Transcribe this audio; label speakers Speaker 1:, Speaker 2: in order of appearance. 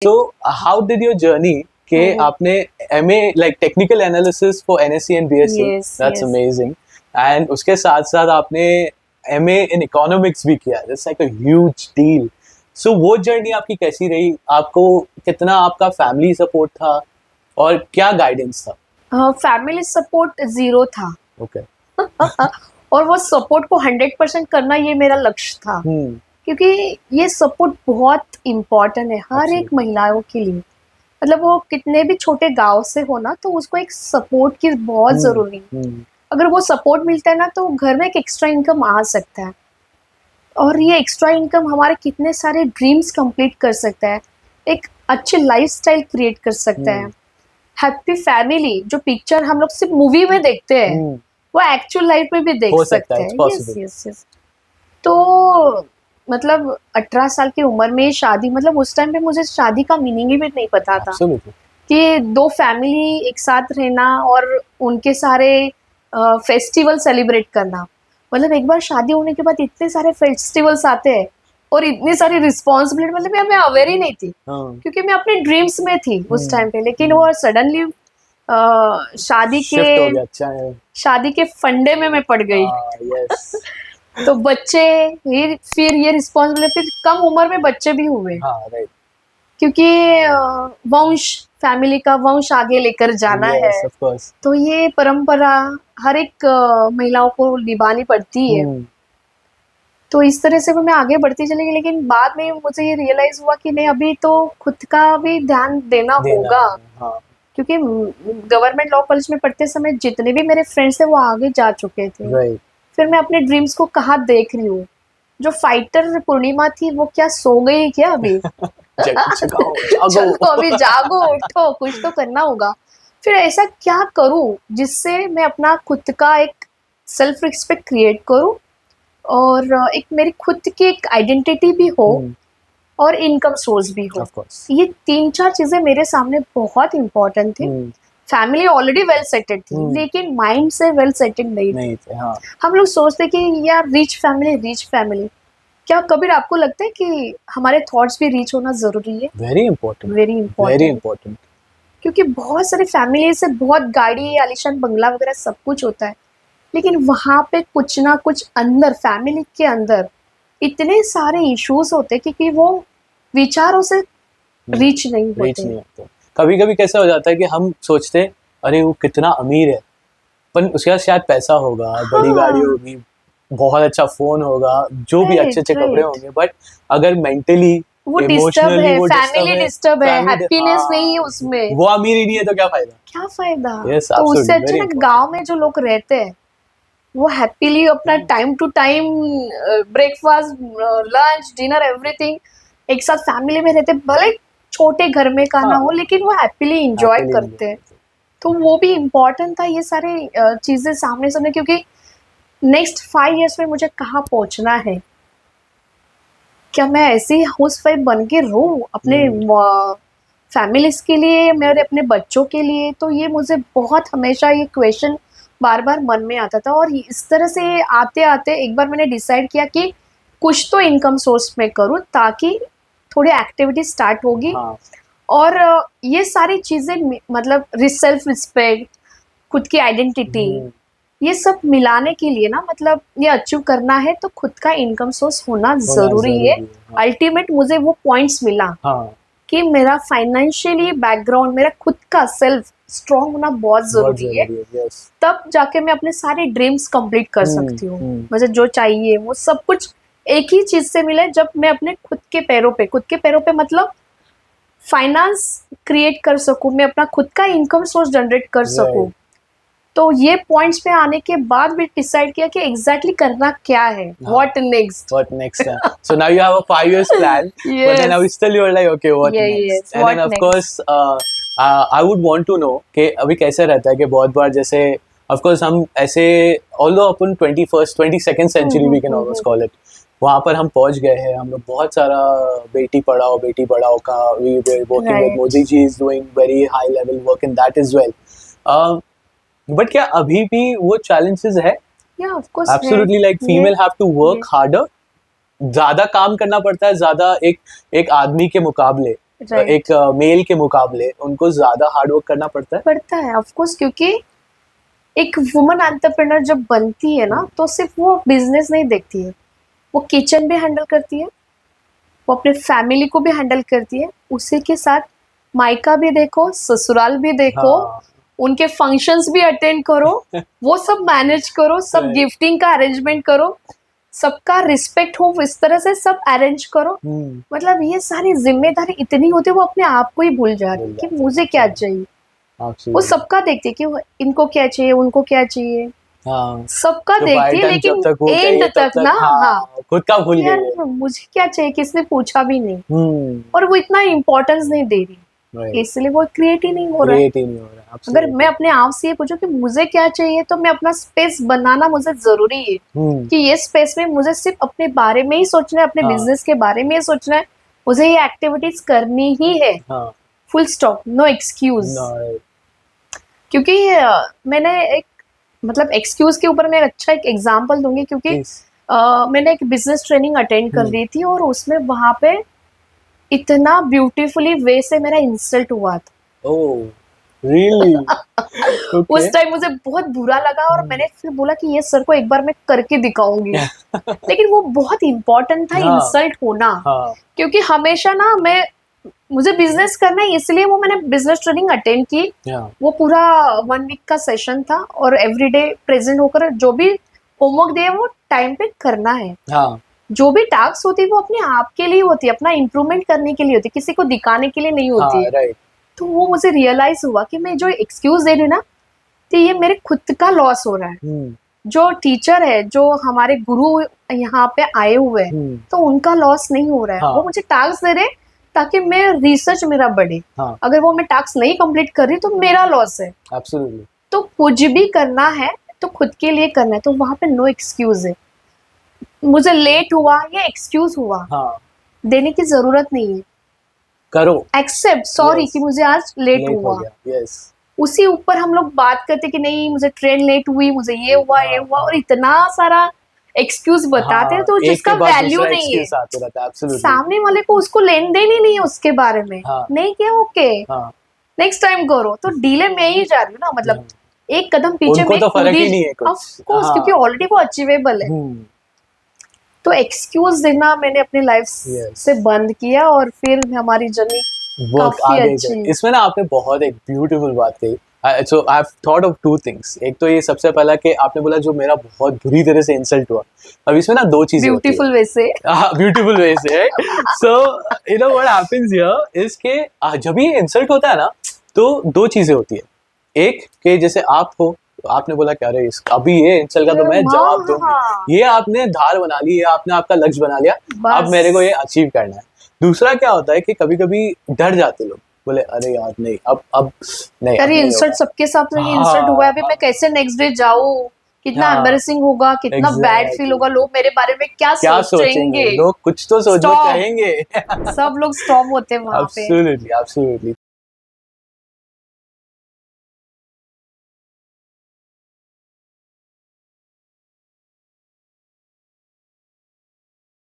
Speaker 1: So how did your journey के आपने MA like technical analysis for NSC and BSc, that's amazing, and उसके साथ साथ आपने MA in economics भी किया, that's like a huge deal. So वो जर्नी आपकी कैसी रही, आपको कितना आपका फैमिली सपोर्ट था और क्या गाइडेंस था?
Speaker 2: फैमिली सपोर्ट 0 था।
Speaker 1: ओके।
Speaker 2: और वो सपोर्ट को 100% करना ये मेरा लक्ष्य था, क्योंकि ये सपोर्ट बहुत इम्पोर्टेंट है हर एक महिलाओं के लिए। मतलब वो कितने भी छोटे गांव से हो ना, तो उसको एक सपोर्ट की बहुत जरूरी है। अगर वो सपोर्ट मिलता है ना, तो घर में एक एक्स्ट्रा इनकम आ सकता है, और ये एक्स्ट्रा इनकम हमारे कितने सारे ड्रीम्स कंप्लीट कर सकता है, एक अच्छी लाइफस्टाइल क्रिएट कर सकता है। हैप्पी फैमिली जो पिक्चर हम लोग सिर्फ मूवी में देखते हैं, वो एक्चुअल लाइफ में भी देख सकते हैं। यस। तो मतलब 18 साल की उम्र में शादी, मतलब उस टाइम पे मुझे शादी का मीनिंग ही भी नहीं पता था कि 2 फैमिली एक साथ रहना और उनके सारे फेस्टिवल सेलिब्रेट करना। मतलब एक बार शादी होने के बाद इतने सारे फेस्टिवल्स आते हैं और इतनी सारी रिस्पॉन्सिबिलिटी, मतलब मैं अवेयर ही नहीं थी, क्योंकि मैं अपने ड्रीम्स में थी उस टाइम पे। लेकिन वो सडनली शादी के फंडे में मैं पड़ गई। तो बच्चे, फिर ये रिस्पॉन्सिबिलिटी, फिर कम उम्र में बच्चे भी हुए। क्योंकि वंश, फैमिली का वंश आगे लेकर जाना है, तो ये परंपरा हर एक महिलाओं को निभानी पड़ती है। तो इस तरह से मैं आगे बढ़ती चली गई। लेकिन बाद में मुझे ये रियलाइज हुआ कि नहीं, अभी तो खुद का भी ध्यान देना होगा। क्योंकि गवर्नमेंट लॉ कॉलेज में पढ़ते समय जितने भी मेरे फ्रेंड्स थे वो आगे जा चुके थे। फिर मैं अपने ड्रीम्स को कहाँ देख रही हूँ। जो फाइटर पूर्णिमा थी वो क्या सो गई क्या अभी? चलो अभी जागो, उठो, कुछ तो करना होगा। फिर ऐसा क्या करूँ जिससे मैं अपना खुद का एक सेल्फ रिस्पेक्ट क्रिएट करूँ, और एक मेरी खुद की एक आइडेंटिटी भी हो, और इनकम सोर्स भी हो। ये 3-4 चीजें मेरे सामने बहुत इंपॉर्टेंट थी। फैमिली ऑलरेडी वेल सेटेड थी, लेकिन माइंड से वेल सेटेड नहीं थे। हम लोग सोचते कि यार रिच फैमिली, क्या कभी आपको लगता है कि हमारे थॉट्स भी रीच होना जरूरी है? Very important. क्योंकि बहुत सारी फैमिली से बहुत गाड़ी, आलीशान बंगला वगैरह सब कुछ होता है, लेकिन वहाँ पे कुछ ना कुछ अंदर, फैमिली के अंदर इतने सारे इश्यूज होते हैं कि वो विचारों से रीच नहीं होते।
Speaker 1: कभी कभी कैसा हो जाता है कि हम सोचते हैं अरे वो कितना अमीर है, पर उसके पास शायद पैसा होगा, बड़ी गाड़ी होगी, बहुत अच्छा फोन होगा, जो भी अच्छे कपड़े होंगे, बट अगर मेंटली
Speaker 2: वो डिस्टर्ब है, फैमिली डिस्टर्ब है, हैप्पीनेस नहीं है उसमें,
Speaker 1: वो अमीर ही नहीं है, तो क्या फायदा?
Speaker 2: तो उससे अच्छा ना गाँव में जो लोग रहते हैं वो हैप्पीली अपना time to time breakfast, lunch, dinner, everything एक साथ फैमिली में रहते, भले छोटे घर में का ना हो, लेकिन वो हैप्पीली एंजॉय करते हैं। तो वो भी इम्पोर्टेंट था, ये सारे चीजें सामने सामने, क्योंकि नेक्स्ट 5 इयर्स में मुझे कहाँ पहुंचना है। क्या मैं ऐसी हाउसवाइफ बन के रहूं अपने फैमिलीज के लिए, मेरे अपने बच्चों के लिए? तो ये मुझे बहुत हमेशा ये क्वेश्चन बार बार मन में आता था। और इस तरह से आते आते एक बार मैंने डिसाइड किया कि कुछ तो इनकम सोर्स में करूं, ताकि थोड़ी एक्टिविटी स्टार्ट होगी। और ये सारी चीजें, मतलब सेल्फ रिस्पेक्ट, खुद की आइडेंटिटी, ये सब मिलाने के लिए ना, मतलब ये अचीव करना है तो खुद का इनकम सोर्स होना जरूरी है। अल्टीमेट मुझे वो पॉइंट्स मिला कि मेरा फाइनेंशियली बैकग्राउंड, मेरा खुद का सेल्फ स्ट्रॉन्ग होना बहुत जरूरी है। तब जाके मैं अपने सारे ड्रीम्स कंप्लीट कर सकती हूँ। मुझे जो चाहिए वो सब कुछ एक ही चीज से मिले, जब मैं अपने खुद के पैरों पे मतलब फाइनेंस क्रिएट कर सकूं, मैं अपना खुद का इनकम सोर्स जनरेट कर सकूं। तो ये पॉइंट्स पे आने के बाद भी डिसाइड किया कि एग्जैक्टली करना क्या है, what next.
Speaker 1: So now you have a 5 years plan, but then now still you're like okay, what next? And then of course I would want to know कि अभी कैसे रहता है कि बहुत बार जैसे of course हम ऐसे, although upon 22nd century we can almost call it, वहाँ पर हम पहुँच गए हैं, हम लोग बहुत सारा बेटी पढ़ाओ का we were working with Modi ji is doing very high level work in that as well. But क्या अभी भी वो challenges है?
Speaker 2: Yeah, of course.
Speaker 1: Absolutely, like female have to work harder. ज़्यादा काम करना पड़ता है, ज़्यादा एक आदमी के मुकाबले,
Speaker 2: Right.
Speaker 1: एक मेल के मुकाबले उनको ज्यादा हार्ड वर्क करना पड़ता है।
Speaker 2: ऑफ कोर्स, क्योंकि एक वुमन एंटरप्रेन्योर जब बनती है ना, तो सिर्फ वो बिजनेस नहीं देखती है, वो किचन भी हैंडल करती है, वो अपने फैमिली को भी हैंडल करती है, उसी के साथ मायका भी देखो, ससुराल भी देखो,
Speaker 1: हाँ।
Speaker 2: उनके फंक्शंस भी अटेंड करो, वो सब मैनेज करो, सब
Speaker 1: Right.
Speaker 2: गिफ्टिंग का अरेंजमेंट करो, सबका रिस्पेक्ट हो इस तरह से सब अरेंज करो। मतलब ये सारी जिम्मेदारी इतनी होती है, वो अपने आप को ही भूल जा रही है कि मुझे क्या चाहिए। वो सबका देखती है कि इनको क्या चाहिए, उनको क्या चाहिए,
Speaker 1: हाँ।
Speaker 2: सबका
Speaker 1: तो
Speaker 2: देखती है,
Speaker 1: by time
Speaker 2: लेकिन
Speaker 1: जब तक वो
Speaker 2: एंड
Speaker 1: कहिए तब
Speaker 2: तक ना, हाँ,
Speaker 1: खुद का भूल
Speaker 2: यार
Speaker 1: गई है।
Speaker 2: मुझे क्या चाहिए किसने पूछा भी नहीं,
Speaker 1: हम्म,
Speaker 2: और वो इतना इम्पोर्टेंस नहीं दे रही,
Speaker 1: right.
Speaker 2: इसलिए वो क्रिएट ही नहीं हो रहा है।
Speaker 1: Create ही नहीं हो रहा है,
Speaker 2: अगर
Speaker 1: absolutely.
Speaker 2: मैं अपने आप से ये पूछूं कि मुझे क्या चाहिए, तो मैं अपना स्पेस बनाना मुझे जरूरी है कि ये स्पेस में मुझे सिर्फ अपने बारे में ही सोचना है, अपने
Speaker 1: हाँ।
Speaker 2: बिजनेस के बारे में ही सोचना है, मुझे ये एक्टिविटीज करनी ही है,
Speaker 1: हाँ,
Speaker 2: full stop, no excuse.
Speaker 1: no, right.
Speaker 2: क्योंकि मैंने एक, मतलब एक्सक्यूज के ऊपर मैं अच्छा एक एग्जांपल दूंगी, क्योंकि
Speaker 1: Please.
Speaker 2: मैंने एक बिजनेस ट्रेनिंग अटेंड कर रही थी, और उसमें वहां पे इतना ब्यूटीफुली वे से मेरा इंसल्ट हुआ था।
Speaker 1: Oh, really?
Speaker 2: उस
Speaker 1: Okay.
Speaker 2: टाइम मुझे बहुत बुरा लगा, और मैंने फिर बोला कि ये सर को एक बार मैं करके दिखाऊंगी। लेकिन वो बहुत इंपॉर्टेंट था,
Speaker 1: हाँ।
Speaker 2: इंसल्ट होना,
Speaker 1: हाँ,
Speaker 2: क्योंकि हमेशा ना मुझे बिजनेस करना है, इसलिए वो मैंने बिजनेस ट्रेनिंग अटेंड की।
Speaker 1: yeah.
Speaker 2: वो पूरा 1 वीक का सेशन था, और एवरीडे प्रेजेंट होकर जो भी होमवर्क दिए वो टाइम पे करना है।
Speaker 1: हाँ,
Speaker 2: जो भी टास्क होती है वो अपने आप के लिए होती है, अपना इम्प्रूवमेंट करने के लिए होती है, किसी को दिखाने के लिए नहीं होती
Speaker 1: हाँ,
Speaker 2: है।
Speaker 1: right.
Speaker 2: तो वो मुझे रियलाइज हुआ कि मैं जो एक्सक्यूज दे रही हूँ ना, तो ये मेरे खुद का लॉस हो रहा है।
Speaker 1: हम्म,
Speaker 2: जो टीचर है, जो हमारे गुरु यहाँ पे आए हुए हैं,
Speaker 1: हम्म,
Speaker 2: तो उनका लॉस नहीं हो रहा है।
Speaker 1: हाँ।
Speaker 2: वो मुझे टास्क दे रहे हैं ताकि मैं रिसर्च मेरा बढ़े।
Speaker 1: हाँ,
Speaker 2: अगर वो मैं टास्क नहीं कंप्लीट कर रही, तो मेरा लॉस है।
Speaker 1: absolutely.
Speaker 2: तो कुछ भी करना है तो खुद के लिए करना है, तो वहां पे नो एक्सक्यूज है। मुझे लेट हुआ, ये एक्सक्यूज हुआ,
Speaker 1: हाँ,
Speaker 2: देने की जरूरत नहीं है।
Speaker 1: करो।
Speaker 2: Except, sorry
Speaker 1: Yes.
Speaker 2: कि मुझे आज लेट
Speaker 1: Late हो
Speaker 2: हुआ।
Speaker 1: गया, yes.
Speaker 2: उसी ऊपर हम लोग बात करते कि नहीं मुझे ट्रेन लेट हुई, मुझे ये हुआ, ये हुआ, और इतना सारा एक्सक्यूज बताते हैं, तो
Speaker 1: एक
Speaker 2: जिसका
Speaker 1: के बाद
Speaker 2: वैल्यू
Speaker 1: दूसरा
Speaker 2: नहीं है।
Speaker 1: excuse आते रहता है, absolutely.
Speaker 2: सामने वाले को उसको लेन देन ही नहीं है उसके बारे में।
Speaker 1: हाँ।
Speaker 2: नहीं किया, ओके,
Speaker 1: हाँ,
Speaker 2: नेक्स्ट टाइम करो। तो डीले में ही जा रही हूँ ना, मतलब एक कदम पीछे
Speaker 1: उनको
Speaker 2: में
Speaker 1: तो फर्क ही नहीं है कुछ।
Speaker 2: ऑफ कोर्स,
Speaker 1: हाँ।
Speaker 2: क्योंकि ऑलरेडी वो अचीवेबल है। तो एक्सक्यूज देना मैंने अपनी लाइफ
Speaker 1: Yes.
Speaker 2: से बंद किया, और फिर हमारी जर्नी
Speaker 1: वर्क
Speaker 2: काफी
Speaker 1: आगे
Speaker 2: अच्छी
Speaker 1: गए।
Speaker 2: है।
Speaker 1: इसमें ना आपने बहुत एक ब्यूटीफुल बात कही। So I have thought of 2 things. एक तो ये सबसे पहला कि आपने बोला जो मेरा बहुत बुरी तरह से इंसल्ट हुआ। अब इसमें ना 2 चीजें होती
Speaker 2: ब्यूटीफुल वे से।
Speaker 1: ब्यूटीफुल वे से। So you know what happens here is के जब ये इंसल्ट होता है ना, तो 2 चीजें होती है। एक कि जैसे आप हो, आपने बोला क्या अरे अभी ये इंसल्ट का तो मैं जवाब दूंगी, ये आपने धार बना ली, ये आपने आपका लक्ष्य बना लिया, अब मेरे को ये अचीव करना है। दूसरा क्या होता है कि कभी कभी डर जाते लोग, बोले अरे यार नहीं, अब नहीं,
Speaker 2: अरे
Speaker 1: नहीं
Speaker 2: इंसल्ट
Speaker 1: होगा।
Speaker 2: सबके साथ में
Speaker 1: हाँ,
Speaker 2: इंसल्ट हुआ है, अभी मैं कैसे नेक्स्ट डे जाऊँ, कितना
Speaker 1: हाँ,
Speaker 2: एम्बैरेसिंग होगा, कितना बैड
Speaker 1: exactly.
Speaker 2: फील होगा, लोग मेरे बारे में क्या
Speaker 1: क्या
Speaker 2: सोचेंगे।
Speaker 1: सोचेंगे लोग, कुछ तो सोचना
Speaker 2: Stop.
Speaker 1: चाहेंगे।
Speaker 2: सब लोग स्टॉप होते हैं वहां पे।
Speaker 1: Absolutely, absolutely.